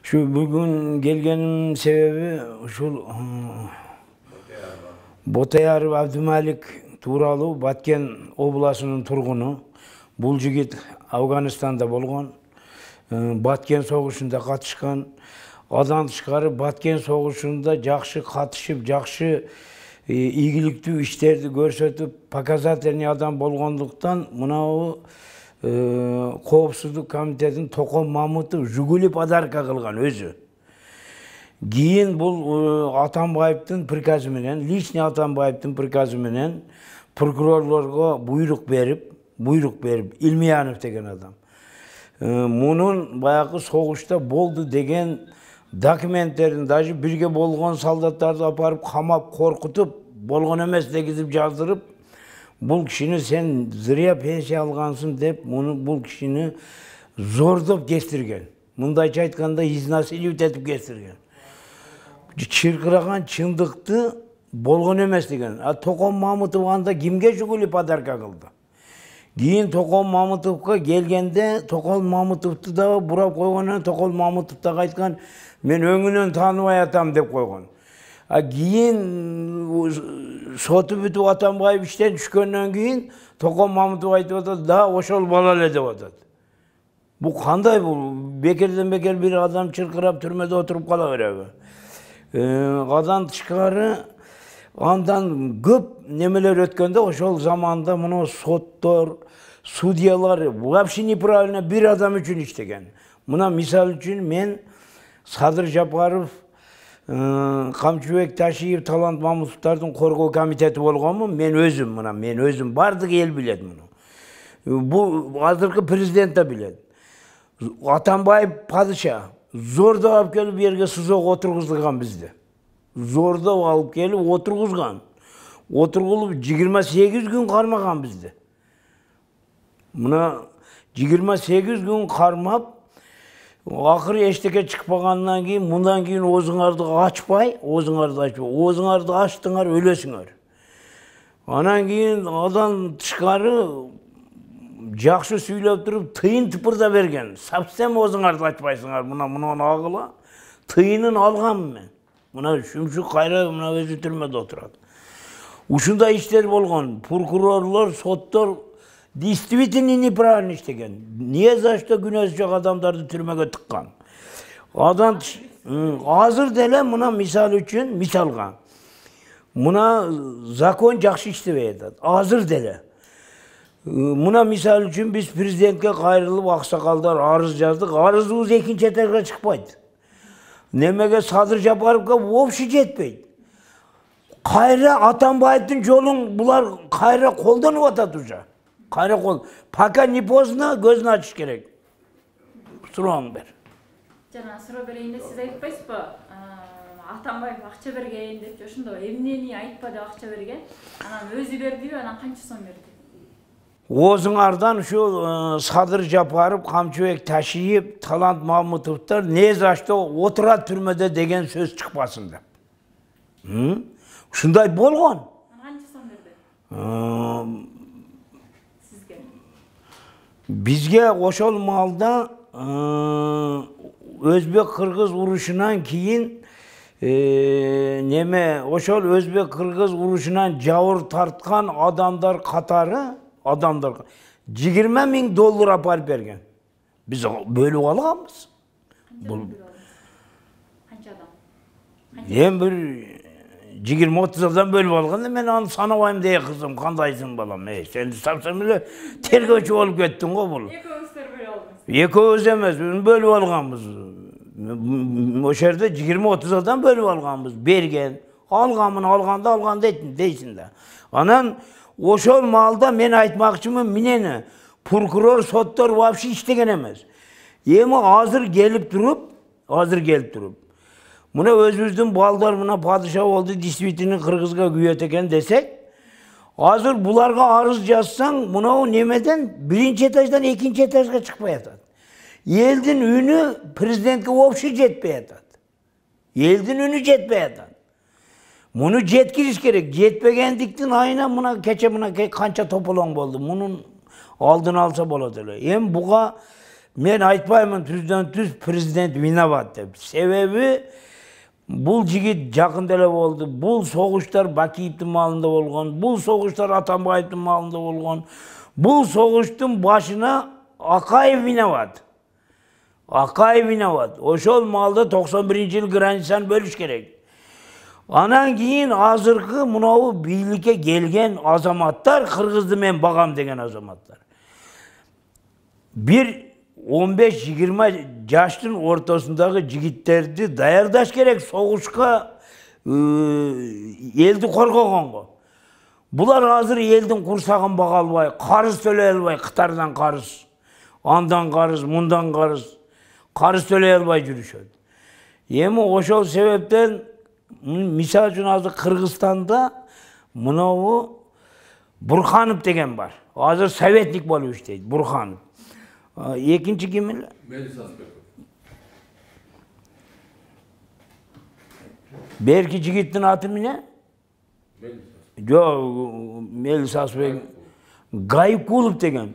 Şu bugün gelgenim sebebi şu Botayar Abdumalik tuuralı Batken oblasının turgunu. Bul jigit Afganistanda bolgon. Batken soğuşunda katışkan. Adan tышкары Batken soğuşunda жақсы katışıp, жақсы ийгиликтүү иштерди көрсөтүп, показательный адам болгондуктан мынау Коопсуздук комитетinin Током Мамытов жүгүлүп подарка кылган өзү. Кийин бул Атамбаевдин приказы менен, личный Атамбаевдин приказы менен прокурорлорго буйрук берип, Илмиянов деген адам. Мунун баягы согушта болду деген документтерин даже бирге болгон солдаттарды апарып камап коркутуп, болгон эмес дегизип жаздырып, бул кишини сен зыря пенсия алгансың деп, бул кишини зордоп кестирген. Мындайча айтканда изнасиловать этип кестирген. Чыркыраган чындыкты болгон эмес деген. Током Мамытов анда кимге жүгүлүп подарка кылды? Кийин Током Мамытовго келгенде, Током Мамытовду да бурап койгондон Током Мамытов да айткан, мен өңүнөн тааныбай атам деп койгон. Кийин соту бүтүп Атамбаев иштен түшкөндөн кийин Током Мамытов айтып атат, да ошол бала эле деп атат. Бул кандай бул? Бекерден бекер бир адам чыркырап түрмөдө отуруп кала береби? Адан тышкары андан көп немелер өткөндө ошол заманда мына соттор, судьялар вообще неправильно бир адам үчүн иштеген. Мына мисал үчүн мен Садыр Жапаров, Камчыбек Ташиев, Талант Мамытовдардын коргоо комитети болгонмун. Мен өзүм бардык эл билет муну. Бул азыркы президент да билет. Атамбаев падыша зордоп алып келип жерге СИЗОго отургузган бизди. Зордоп алып келип отургузган. Отургулуп 28 күн кармаган бизди. Мына 28 күн кармап, акыры эчтеке чыкпагандан кийин, мындан кийин оозуңарды ачпай, оозуңарды ачтыңар, өлөсүңөр. Анан кийин адан тышкары жакшы сүйлөп туруп, тыйын тыпырда берген. Совсем оозуңарды ачпайсыңар, мына агыла. Тыйынын алгам мен. Мына Шүмшүк кайра мына өзү түрмөдө отурат. Ушундай иштер болгон. Прокурорлор, соттор действительно неправильно иштеген. Не за что күнөөсү жок адамдарды түрмөгө тыккан. Адан азыр деле мына мисал үчүн, мисалга. Мына закон жакшы иштебей атат. Азыр деле. Мына мисал үчүн биз президентке кайрылып, аксакалдар арыз жаздык. Арызыбыз экинчи этажга чыкпайт. Немеге Садыр Жапаровга вообще жетпейт. Кайра Атамбаевдин жолун булар кайра колдонуп атат уже. Кайра кол. Пока не поздно, көзүн ачыш керек. Сурооң бер. Жана суроо берейин деп сиз айтпайсызбы? Атамбаев акча берген деп, ошондо эмнени айтпа деп акча берген. Анан өзү бердиби, анан канча сом берди? Оозуңардан ушу Садыр Жапаров, Камчыбек Ташиев, Талант Мамытовдор не за что отурат түрмөдө деген сөз чыкпасын деп. Ушундай болгон. Канча сом берди? Сизге? Бизге ошол маалда өзбек-кыргыз урушунан кийин ошол өзбек-кыргыз урушунан жабыр тарткан адамдар катары 20 000 доллар апарып берген. Биз бөлүп алганбыз. Канча адам? Эми бир 20-30 адам бөлүп алганда мен аны санабайм дей кызым, кандайсың балам? Сен сапсам эле тергөөчү болуп кеттиң го бул. Экөөбүздөр бөлүп алдыңыз. Экөөбүз эмес, бөлүп алганбыз. Ошол жерде 20-30 адам бөлүп алганбыз. Берген, алган дейсиң да. Анан ошол маалда мен айтмакчымын, менени прокурор, соттор вообще иштеген эмес. Эми азыр келип туруп, мына өзүбүздүн балдар мына падыша болду, действительно кыргызга күйөт экен десек, азыр буларга арыз жазсаң, мынау немеден биринчи этаждан экинчи этажга чыкпай атат. Элдин үнү президентке вообще жетпей атат. Муну жеткириш керек. Жетпегендиктин айына мына кече канча тополоң болду. Мунун алдын алса болот эле. Эми буга Men айтпаймын президент виноват деп. Себеби бул жигит жакында эле болду. Бул согуштар Бакиевдин маалында болгон, бул согуштар Атамбаевдин маалында болгон. Бул согуштун башына Акаев виноват. Акаев виноват. Ошол маалда 91-жыл границаны бөлүш керек. Анан кийин азыркы мынау бийликке келген азаматтар, Кыргызды мен багам деген азаматтар. Bir 15-20 жаштын ортосундагы жигиттерди даярдаш керек согушка, элди коргогонго. Булар азыр элдин курсагын бага албай, карыз төлөй албай, Кытардан карыз, андан карыз, мындан карыз төлөй албай жүрүшөт. Эми ошол себептен мисал үчүн азыр Кыргызстанда мынау Бурханов деген бар. Азыр советник болуп иштейт, Бурханов. Экинчи ким эле? Мелис Асбеков. Берки жигиттин аты эмне? Жок, Мелис Асбеков. Гайыпкулов деген.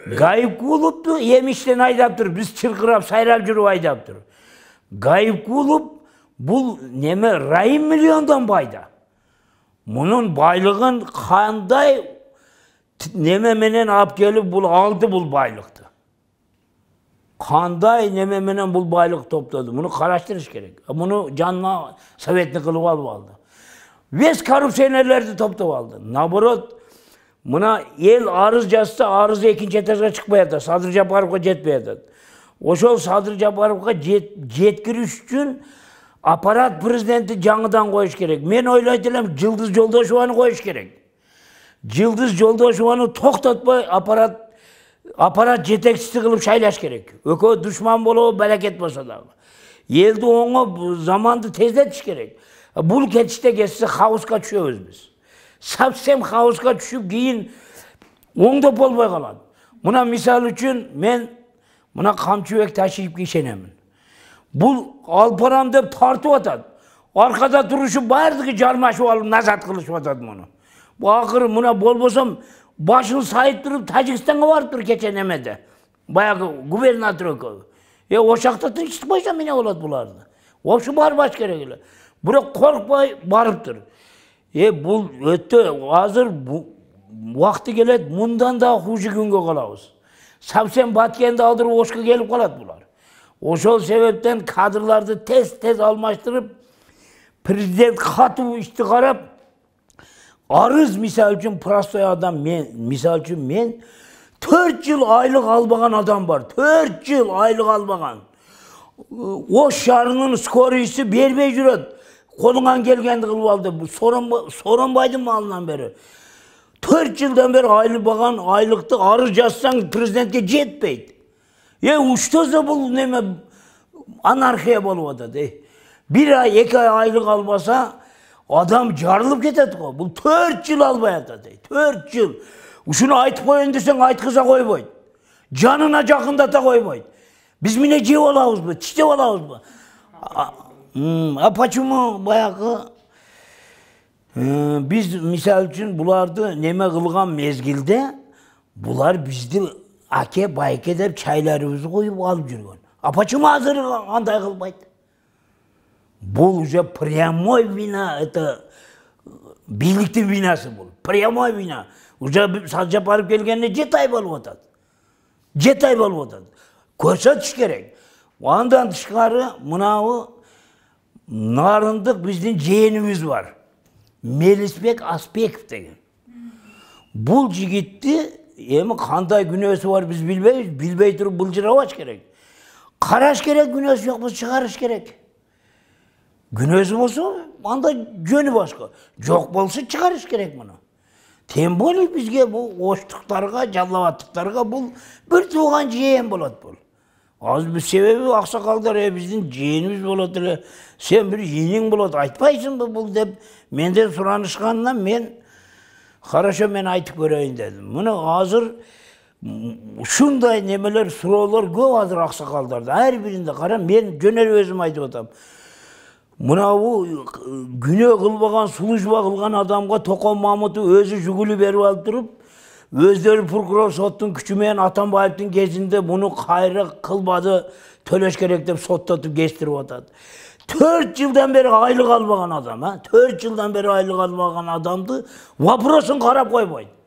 Гайыпкуловду эмиштен айдаптыр, биз чыркырап, сайрап жүрүп айдаптыр. Гайыпкулов бул неме райым миллиондон байда. Мунун байлыгын кандай неме менен алып келип бул алды бул байлыкты. Кандай неме менен бул байлык топтоду. Муну караштырыш керек. Муну жанына советник кылып алып алды. Вес коррупционерлерди топтоп алды. Наоборот, мына эл арыз жазса, арыз экинчи этажга чыкпай атат, Садыр Жапаровго жетпей атат. Ошол Садыр Жапаровго жеткириш үчүн аппарат президенти жаңыдан коюш керек. Мен ойлойт элем, Жылдыз Жолдошованы коюш керек. Жылдыз Жолдошованы токтотпой аппарат жетекчиси кылып шайлаш керек. Экөө душман болобу, балакет болсо дагы. Элди оңо заманды тездетиш керек. Бул кетиште кетсе хаоска түшөбүз биз. Совсем хаоска түшүп кийин оңдоп болбой калат. Мына мисал үчүн мен мына Камчыбек Ташиевге ишенемин. Бул алпарам деп тартып атат. Аркада турушу бардыгы жармашып алып назат кылышып атат муну. Бу акыры мына болбосом башын сайып туруп Тажикстанга барыптыр кече немеде. Баягы губернатор экөө. Ошакта тынчтыкпайса эмне болот буларды? Вообще барбаш керек эле. Бирок коркпой барыптыр. Бул өтө азыр убакыты келет, мындан да хуже күнгө калабыз. Совсем баткенди алдырып ошко келип калат булар. Ошол себептен кадрларды тез алмаштырып, президент катуу ишти карап, арыз мисал үчүн простой адам, мисал үчүн мен 4 жыл айлык албаган адам бар. 4 жыл айлык албаган. Ош шаарынын скорыйсы бербей жүрөт. Колуңан келгенди кылып алды. Соронбайдын малынан бери. 4 жылдан бери айлыбаган айлыкты арыз жазсаң президентке жетпейт. Что за бул неме анархия болуп атат. 1 ай, 2 ай айлык албаса адам жарылып кетет го. Бул 4 жыл албай атат. 4 жыл. Ушуну айтып коеюн десең айткыза койбойт. Жанына жакындата койбойт. Биз міне жеп алабызбы, тиштеп алабызбы? А почему баягы биз мисал үчүн буларды неме кылган мезгилде булар бизди аке байке деп чайларыбызды коюп алып жүргөн. А почему азыр андай кылбайт? Бул уже прямой вина, это бийликтин винасы бул. Прямой вина. Уже Садыр барып келгенде 7 ай болуп атат. 7 ай болуп атат. Көрсөтүш керек. Андан тышкары мынабы нарындык биздин жээнибиз бар. Мелисбек Аспеков деген. Бул жигитти эми кандай күнөөсү бар биз билбейбиз, билбей туруп былжырабаш керек. Караш керек, күнөөсү жок болсо чыгарыш керек. Күнөөсү болсо анда жөнү башка. Жок болсо чыгарыш керек муну. Тем более бизге бул оштуктарга, жаллабаттыктарга бул бир тууган жээн болот бул. Азыр биз себеби аксакалдар биздин жээнибиз болот эле. Сен бир ийиң болот, айтпайсыңбы бул деп менден суранышкандан мен хорошо мен айтып көрөйүн дедим. Муну азыр ушундай немелер, суроолор көп азыр аксакалдарда. Ар биринде кара, мен жөн эле өзүм айтып атам. Мынабу күнөө кылбаган, служба кылган адамга Токон Мамытов өзү жүгүлү берип алып туруп, Özdері prokuror sottun küçümeyen Atambayev'in gezinde bunu kayırı kılmadı, töleş gerek deyip sottatıp geçtirip atadı. 4 yıldan beri aylık almagan adam, ha? 4 yıldan beri aylık almagan adamdı. Vaprosun karap koymaydı.